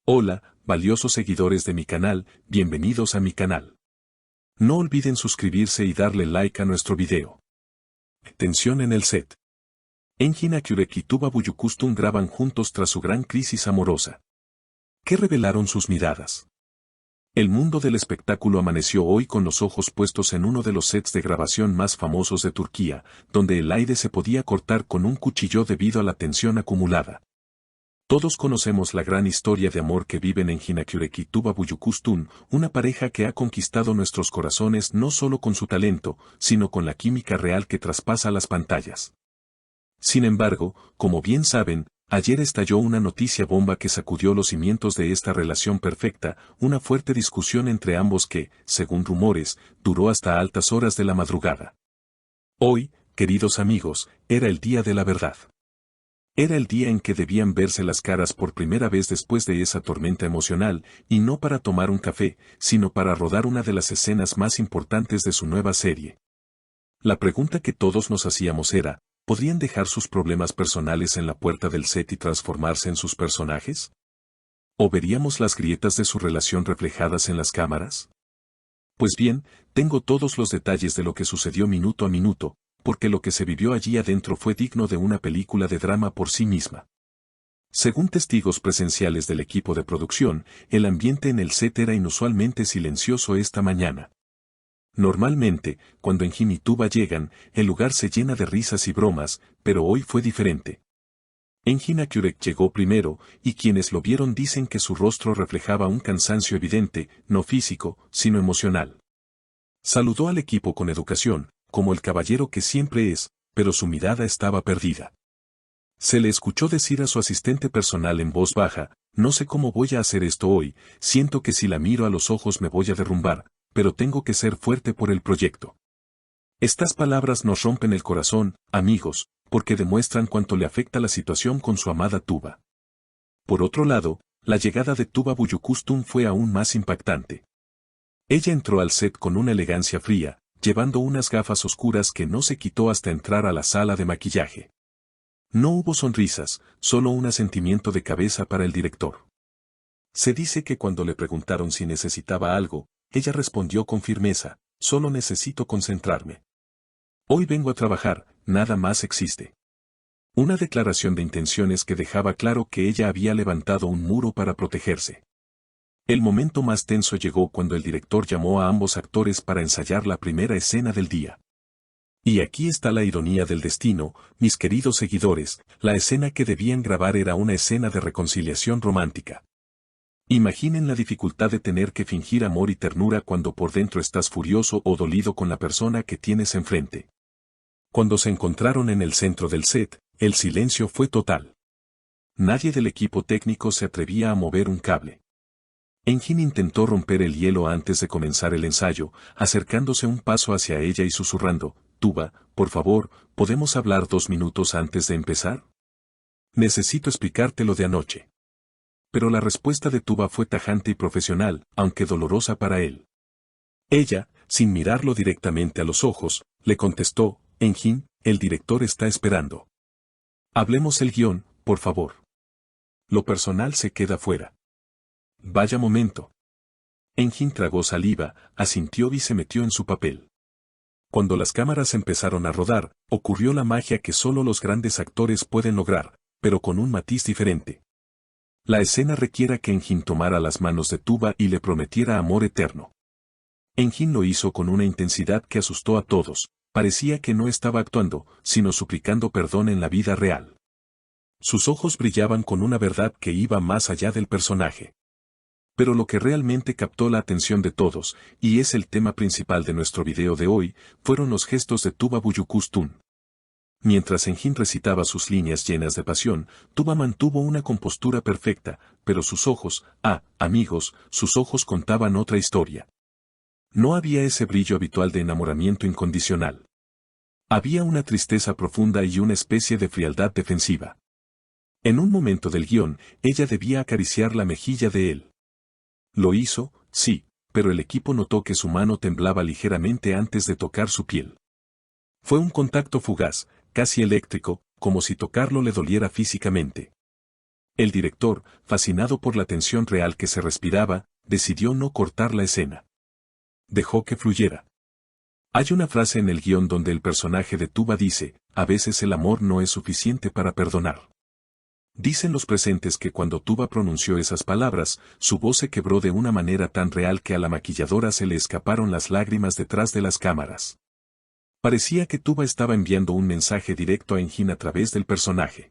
Hola, valiosos seguidores de mi canal, bienvenidos a mi canal. No olviden suscribirse y darle like a nuestro video. Tensión en el set. Engin Akyurek y Tuba Büyüküstün graban juntos tras su gran crisis amorosa. ¿Qué revelaron sus miradas? El mundo del espectáculo amaneció hoy con los ojos puestos en uno de los sets de grabación más famosos de Turquía, donde el aire se podía cortar con un cuchillo debido a la tensión acumulada. Todos conocemos la gran historia de amor que viven Engin Akyurek y Tuba Büyüküstün, una pareja que ha conquistado nuestros corazones no solo con su talento, sino con la química real que traspasa las pantallas. Sin embargo, como bien saben, ayer estalló una noticia bomba que sacudió los cimientos de esta relación perfecta, una fuerte discusión entre ambos que, según rumores, duró hasta altas horas de la madrugada. Hoy, queridos amigos, era el día de la verdad. Era el día en que debían verse las caras por primera vez después de esa tormenta emocional, y no para tomar un café, sino para rodar una de las escenas más importantes de su nueva serie. La pregunta que todos nos hacíamos era, ¿podrían dejar sus problemas personales en la puerta del set y transformarse en sus personajes? ¿O veríamos las grietas de su relación reflejadas en las cámaras? Pues bien, tengo todos los detalles de lo que sucedió minuto a minuto, porque lo que se vivió allí adentro fue digno de una película de drama por sí misma. Según testigos presenciales del equipo de producción, el ambiente en el set era inusualmente silencioso esta mañana. Normalmente, cuando Engin y Tuba llegan, el lugar se llena de risas y bromas, pero hoy fue diferente. Engin Akyurek llegó primero, y quienes lo vieron dicen que su rostro reflejaba un cansancio evidente, no físico, sino emocional. Saludó al equipo con educación, como el caballero que siempre es, pero su mirada estaba perdida. Se le escuchó decir a su asistente personal en voz baja, no sé cómo voy a hacer esto hoy, siento que si la miro a los ojos me voy a derrumbar, pero tengo que ser fuerte por el proyecto. Estas palabras nos rompen el corazón, amigos, porque demuestran cuánto le afecta la situación con su amada Tuba. Por otro lado, la llegada de Tuba Büyüküstün fue aún más impactante. Ella entró al set con una elegancia fría, llevando unas gafas oscuras que no se quitó hasta entrar a la sala de maquillaje. No hubo sonrisas, solo un asentimiento de cabeza para el director. Se dice que cuando le preguntaron si necesitaba algo, ella respondió con firmeza, solo necesito concentrarme. Hoy vengo a trabajar, nada más existe. Una declaración de intenciones que dejaba claro que ella había levantado un muro para protegerse. El momento más tenso llegó cuando el director llamó a ambos actores para ensayar la primera escena del día. Y aquí está la ironía del destino, mis queridos seguidores, la escena que debían grabar era una escena de reconciliación romántica. Imaginen la dificultad de tener que fingir amor y ternura cuando por dentro estás furioso o dolido con la persona que tienes enfrente. Cuando se encontraron en el centro del set, el silencio fue total. Nadie del equipo técnico se atrevía a mover un cable. Engin intentó romper el hielo antes de comenzar el ensayo, acercándose un paso hacia ella y susurrando, Tuba, por favor, ¿podemos hablar 2 minutos antes de empezar? Necesito explicarte lo de anoche. Pero la respuesta de Tuba fue tajante y profesional, aunque dolorosa para él. Ella, sin mirarlo directamente a los ojos, le contestó, Engin, el director está esperando. Hablemos el guión, por favor. Lo personal se queda fuera. Vaya momento. Engin tragó saliva, asintió y se metió en su papel. Cuando las cámaras empezaron a rodar, ocurrió la magia que solo los grandes actores pueden lograr, pero con un matiz diferente. La escena requiere que Engin tomara las manos de Tuba y le prometiera amor eterno. Engin lo hizo con una intensidad que asustó a todos, parecía que no estaba actuando, sino suplicando perdón en la vida real. Sus ojos brillaban con una verdad que iba más allá del personaje. Pero lo que realmente captó la atención de todos, y es el tema principal de nuestro video de hoy, fueron los gestos de Tuba Büyüküstün. Mientras Engin recitaba sus líneas llenas de pasión, Tuba mantuvo una compostura perfecta, pero sus ojos, amigos, sus ojos contaban otra historia. No había ese brillo habitual de enamoramiento incondicional. Había una tristeza profunda y una especie de frialdad defensiva. En un momento del guión, ella debía acariciar la mejilla de él. Lo hizo, sí, pero el equipo notó que su mano temblaba ligeramente antes de tocar su piel. Fue un contacto fugaz, casi eléctrico, como si tocarlo le doliera físicamente. El director, fascinado por la tensión real que se respiraba, decidió no cortar la escena. Dejó que fluyera. Hay una frase en el guión donde el personaje de Tuba dice, a veces el amor no es suficiente para perdonar. Dicen los presentes que cuando Tuba pronunció esas palabras, su voz se quebró de una manera tan real que a la maquilladora se le escaparon las lágrimas detrás de las cámaras. Parecía que Tuba estaba enviando un mensaje directo a Engin a través del personaje.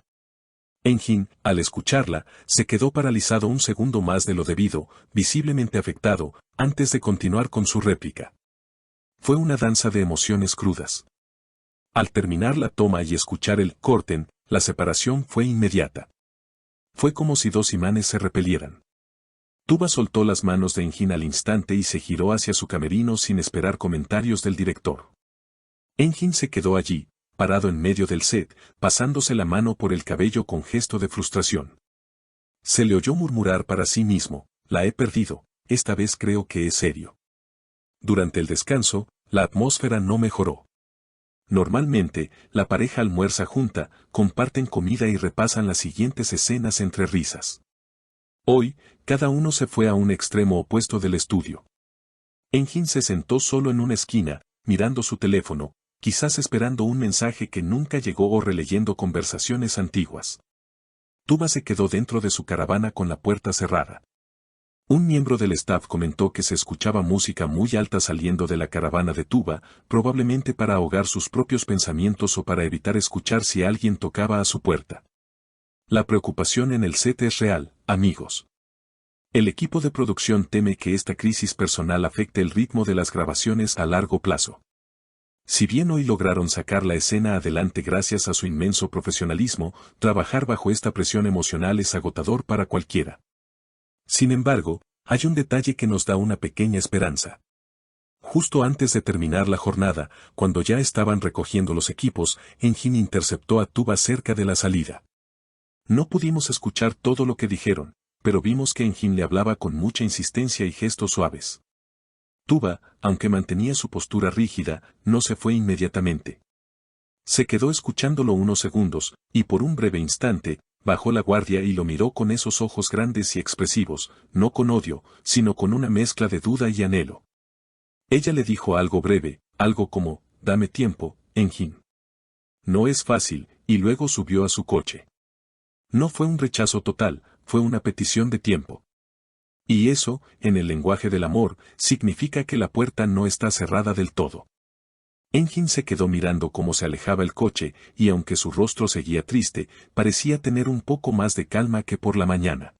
Engin, al escucharla, se quedó paralizado un segundo más de lo debido, visiblemente afectado, antes de continuar con su réplica. Fue una danza de emociones crudas. Al terminar la toma y escuchar el corten, la separación fue inmediata. Fue como si dos imanes se repelieran. Tuba soltó las manos de Engin al instante y se giró hacia su camerino sin esperar comentarios del director. Engin se quedó allí, parado en medio del set, pasándose la mano por el cabello con gesto de frustración. Se le oyó murmurar para sí mismo, la he perdido, esta vez creo que es serio. Durante el descanso, la atmósfera no mejoró. Normalmente, la pareja almuerza junta, comparten comida y repasan las siguientes escenas entre risas. Hoy, cada uno se fue a un extremo opuesto del estudio. Engin se sentó solo en una esquina, mirando su teléfono, quizás esperando un mensaje que nunca llegó o releyendo conversaciones antiguas. Tuba se quedó dentro de su caravana con la puerta cerrada. Un miembro del staff comentó que se escuchaba música muy alta saliendo de la caravana de Tuba, probablemente para ahogar sus propios pensamientos o para evitar escuchar si alguien tocaba a su puerta. La preocupación en el set es real, amigos. El equipo de producción teme que esta crisis personal afecte el ritmo de las grabaciones a largo plazo. Si bien hoy lograron sacar la escena adelante gracias a su inmenso profesionalismo, trabajar bajo esta presión emocional es agotador para cualquiera. Sin embargo, hay un detalle que nos da una pequeña esperanza. Justo antes de terminar la jornada, cuando ya estaban recogiendo los equipos, Engin interceptó a Tuba cerca de la salida. No pudimos escuchar todo lo que dijeron, pero vimos que Engin le hablaba con mucha insistencia y gestos suaves. Tuba, aunque mantenía su postura rígida, no se fue inmediatamente. Se quedó escuchándolo unos segundos, y por un breve instante, bajó la guardia y lo miró con esos ojos grandes y expresivos, no con odio, sino con una mezcla de duda y anhelo. Ella le dijo algo breve, algo como, dame tiempo, Engin. No es fácil, y luego subió a su coche. No fue un rechazo total, fue una petición de tiempo. Y eso, en el lenguaje del amor, significa que la puerta no está cerrada del todo. Engin se quedó mirando cómo se alejaba el coche, y aunque su rostro seguía triste, parecía tener un poco más de calma que por la mañana.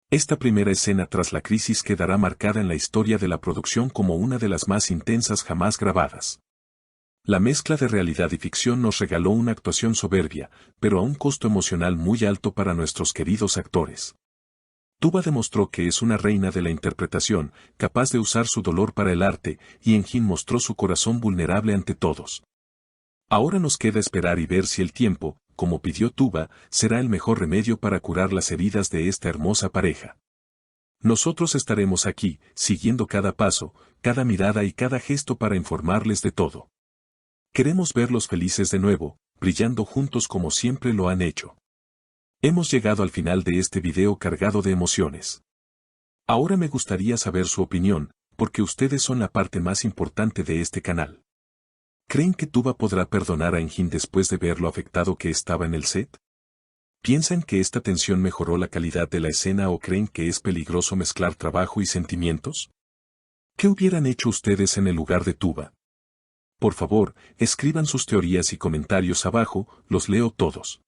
Esta primera escena tras la crisis quedará marcada en la historia de la producción como una de las más intensas jamás grabadas. La mezcla de realidad y ficción nos regaló una actuación soberbia, pero a un costo emocional muy alto para nuestros queridos actores. Tuba demostró que es una reina de la interpretación, capaz de usar su dolor para el arte, y Engin mostró su corazón vulnerable ante todos. Ahora nos queda esperar y ver si el tiempo, como pidió Tuba, será el mejor remedio para curar las heridas de esta hermosa pareja. Nosotros estaremos aquí, siguiendo cada paso, cada mirada y cada gesto para informarles de todo. Queremos verlos felices de nuevo, brillando juntos como siempre lo han hecho. Hemos llegado al final de este video cargado de emociones. Ahora me gustaría saber su opinión, porque ustedes son la parte más importante de este canal. ¿Creen que Tuba podrá perdonar a Engin después de ver lo afectado que estaba en el set? ¿Piensan que esta tensión mejoró la calidad de la escena o creen que es peligroso mezclar trabajo y sentimientos? ¿Qué hubieran hecho ustedes en el lugar de Tuba? Por favor, escriban sus teorías y comentarios abajo, los leo todos.